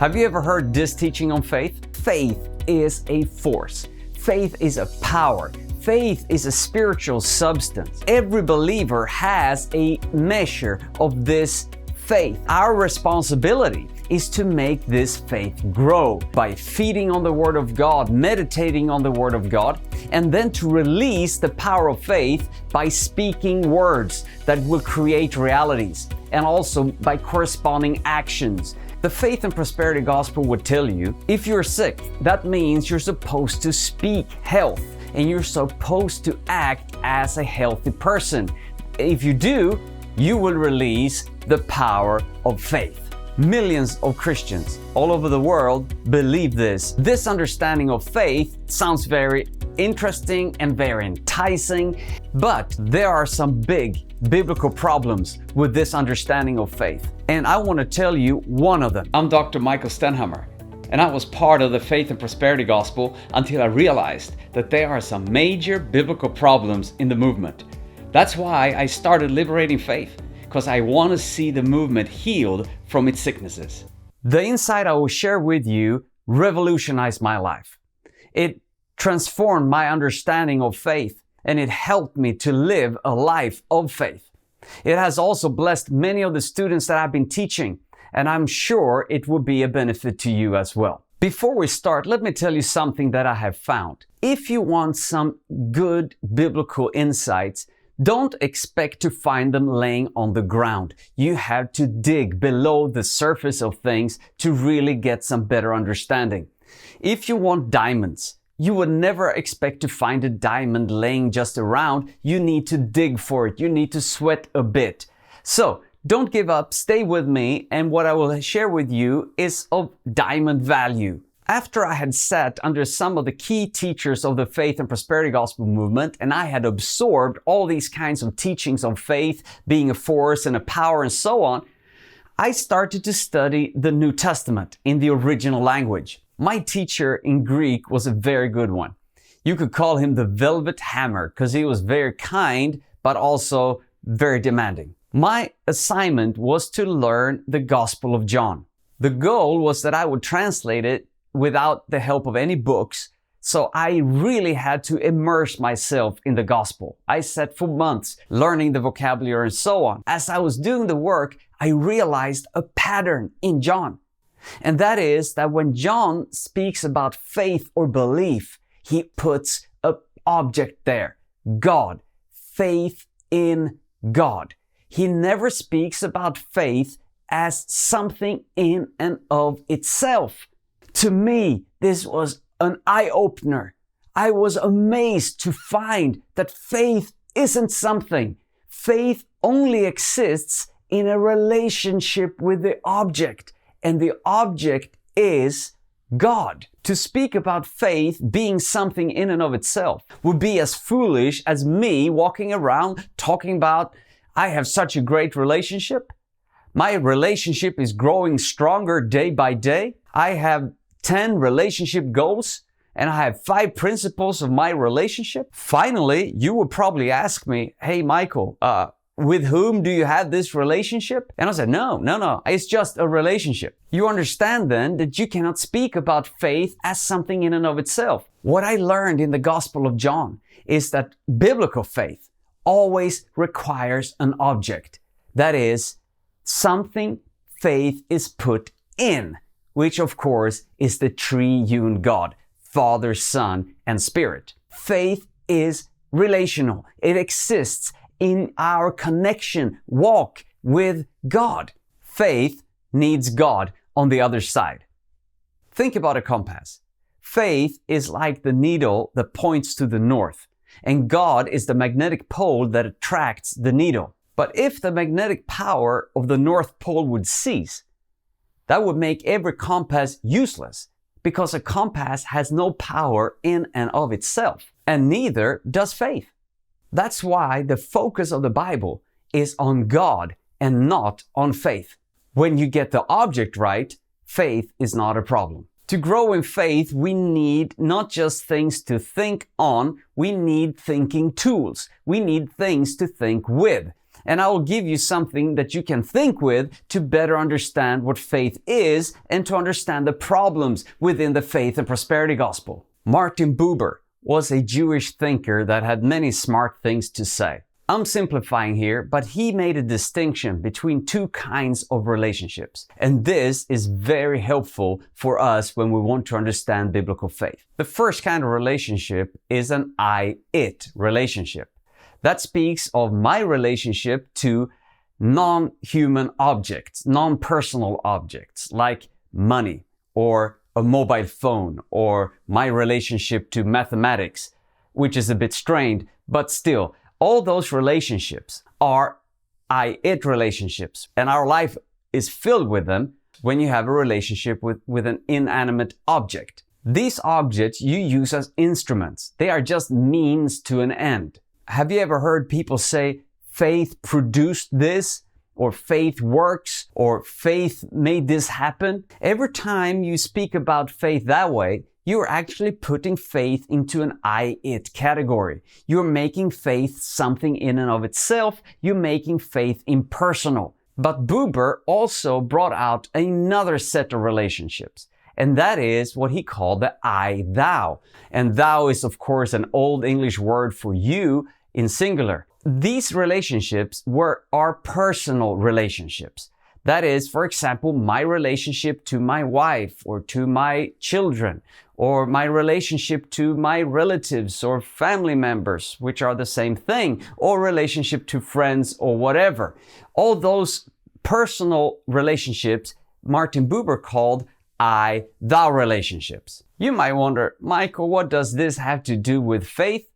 Have you ever heard this teaching on faith? Faith is a force. Faith is a power. Faith is a spiritual substance. Every believer has a measure of this faith. Our responsibility is to make this faith grow by feeding on the Word of God, meditating on the Word of God, and then to release the power of faith by speaking words that will create realities, and also by corresponding actions. The Faith and Prosperity Gospel would tell you, if you're sick, that means you're supposed to speak health and you're supposed to act as a healthy person. If you do, you will release the power of faith. Millions of Christians all over the world believe this. This understanding of faith sounds very interesting and very enticing, but there are some big biblical problems with this understanding of faith. And I want to tell you one of them. I'm Dr. Mikael Stenhammar, and I was part of the Faith and Prosperity Gospel until I realized that there are some major biblical problems in the movement. That's why I started Liberating Faith, because I want to see the movement healed from its sicknesses. The insight I will share with you revolutionized my life. It transformed my understanding of faith, and it helped me to live a life of faith. It has also blessed many of the students that I've been teaching, and I'm sure it will be a benefit to you as well. Before we start, let me tell you something that I have found. If you want some good biblical insights, don't expect to find them laying on the ground. You have to dig below the surface of things to really get some better understanding. If you want diamonds, you would never expect to find a diamond laying just around. You need to dig for it. You need to sweat a bit. So don't give up. Stay with me. And what I will share with you is of diamond value. After I had sat under some of the key teachers of the Faith and Prosperity Gospel movement, and I had absorbed all these kinds of teachings on faith, being a force and a power and so on, I started to study the New Testament in the original language. My teacher in Greek was a very good one. You could call him the Velvet Hammer because he was very kind, but also very demanding. My assignment was to learn the Gospel of John. The goal was that I would translate it without the help of any books, so I really had to immerse myself in the Gospel. I sat for months learning the vocabulary and so on. As I was doing the work, I realized a pattern in John. And that is that when John speaks about faith or belief, he puts an object there. God. Faith in God. He never speaks about faith as something in and of itself. To me, this was an eye-opener. I was amazed to find that faith isn't something. Faith only exists in a relationship with the object. And the object is God. To speak about faith being something in and of itself would be as foolish as me walking around talking about, I have such a great relationship. My relationship is growing stronger day by day. I have 10 relationship goals and I have 5 principles of my relationship. Finally, you would probably ask me, hey, Michael, with whom do you have this relationship? And I said, no, it's just a relationship. You understand then that you cannot speak about faith as something in and of itself. What I learned in the Gospel of John is that biblical faith always requires an object. That is, something faith is put in, which of course is the triune God, Father, Son, and Spirit. Faith is relational. It exists in our connection, walk with God. Faith needs God on the other side. Think about a compass. Faith is like the needle that points to the north, and God is the magnetic pole that attracts the needle. But if the magnetic power of the North Pole would cease, that would make every compass useless, because a compass has no power in and of itself, and neither does faith. That's why the focus of the Bible is on God and not on faith. When you get the object right, faith is not a problem. To grow in faith, we need not just things to think on, we need thinking tools. We need things to think with. and I will give you something that you can think with to better understand what faith is and to understand the problems within the faith and prosperity gospel. Martin Buber was a Jewish thinker that had many smart things to say. I'm simplifying here, but he made a distinction between two kinds of relationships. And this is very helpful for us when we want to understand biblical faith. The first kind of relationship is an I-it relationship. That speaks of my relationship to non-human objects, non-personal objects like money or a mobile phone, or my relationship to mathematics, which is a bit strained, but still, all those relationships are I-it relationships, and our life is filled with them when you have a relationship with an inanimate object. These objects you use as instruments. They are just means to an end. Have you ever heard people say, faith produced this, or faith works, or faith made this happen? Every time you speak about faith that way, you're actually putting faith into an I-it category. You're making faith something in and of itself. You're making faith impersonal. But Buber also brought out another set of relationships. And that is what he called the I-thou. And thou is, of course, an old English word for you in singular. These relationships are personal relationships. That is, for example, my relationship to my wife or to my children, or my relationship to my relatives or family members, which are the same thing, or relationship to friends or whatever. All those personal relationships Martin Buber called I-thou relationships. You might wonder, Michael, what does this have to do with faith?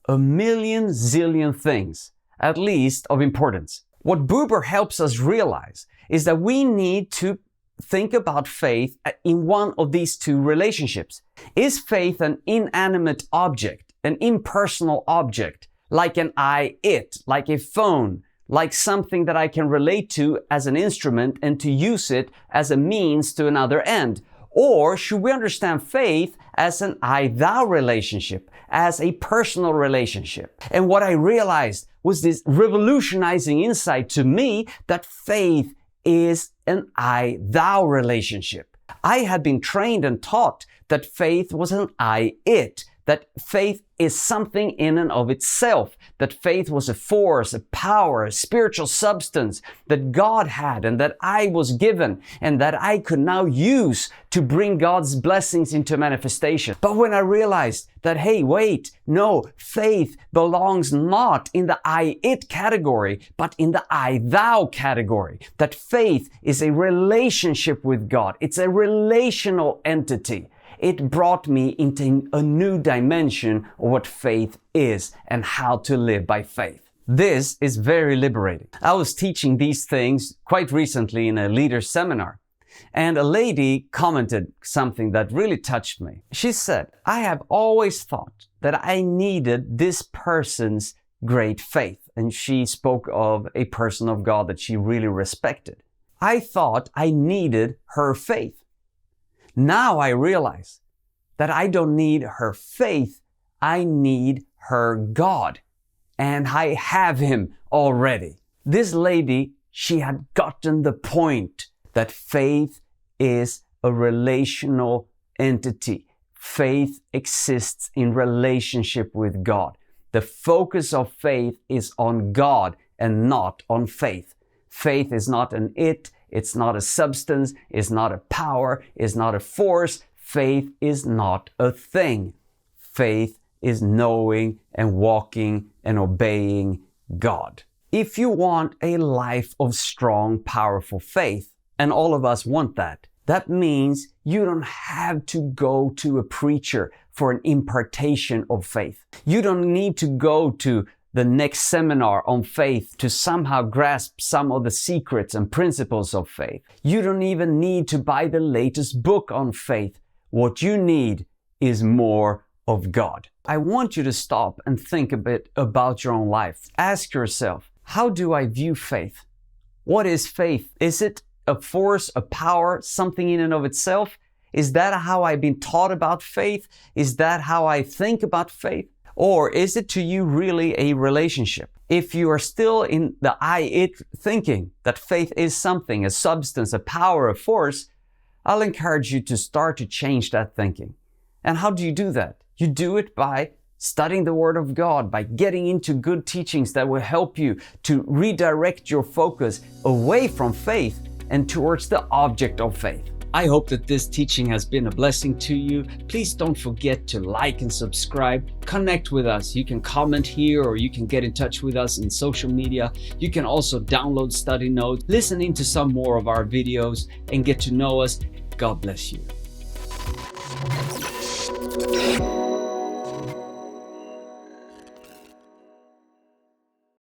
A million zillion things, at least of importance. What Buber helps us realize is that we need to think about faith in one of these two relationships. Is faith an inanimate object, an impersonal object, like an I-it, like a phone, like something that I can relate to as an instrument and to use it as a means to another end? Or should we understand faith as an I-thou relationship, as a personal relationship? And what I realized was this revolutionizing insight to me that faith is an I-thou relationship. I had been trained and taught that faith was an I-it, that faith is something in and of itself, that faith was a force, a power, a spiritual substance that God had and that I was given and that I could now use to bring God's blessings into manifestation. But when I realized that, hey, wait, no, faith belongs not in the I-it category, but in the I-thou category, that faith is a relationship with God. It's a relational entity. It brought me into a new dimension of what faith is and how to live by faith. This is very liberating. I was teaching these things quite recently in a leader seminar, and a lady commented something that really touched me. She said, I have always thought that I needed this person's great faith. And she spoke of a person of God that she really respected. I thought I needed her faith. Now I realize that I don't need her faith, I need her God. And I have Him already. This lady, she had gotten the point that faith is a relational entity. Faith exists in relationship with God. The focus of faith is on God and not on faith. Faith is not an it. It's not a substance, it's not a power, it's not a force. Faith is not a thing. Faith is knowing and walking and obeying God. If you want a life of strong, powerful faith, and all of us want that, that means you don't have to go to a preacher for an impartation of faith. You don't need to go to the next seminar on faith to somehow grasp some of the secrets and principles of faith. You don't even need to buy the latest book on faith. What you need is more of God. I want you to stop and think a bit about your own life. Ask yourself, how do I view faith? What is faith? Is it a force, a power, something in and of itself? Is that how I've been taught about faith? Is that how I think about faith? Or is it to you really a relationship? If you are still in the I-it thinking that faith is something, a substance, a power, a force, I'll encourage you to start to change that thinking. And how do you do that? You do it by studying the Word of God, by getting into good teachings that will help you to redirect your focus away from faith and towards the object of faith. I hope that this teaching has been a blessing to you. Please don't forget to like and subscribe. Connect with us. You can comment here or you can get in touch with us in social media. You can also download study notes, listen into some more of our videos, and get to know us. God bless you.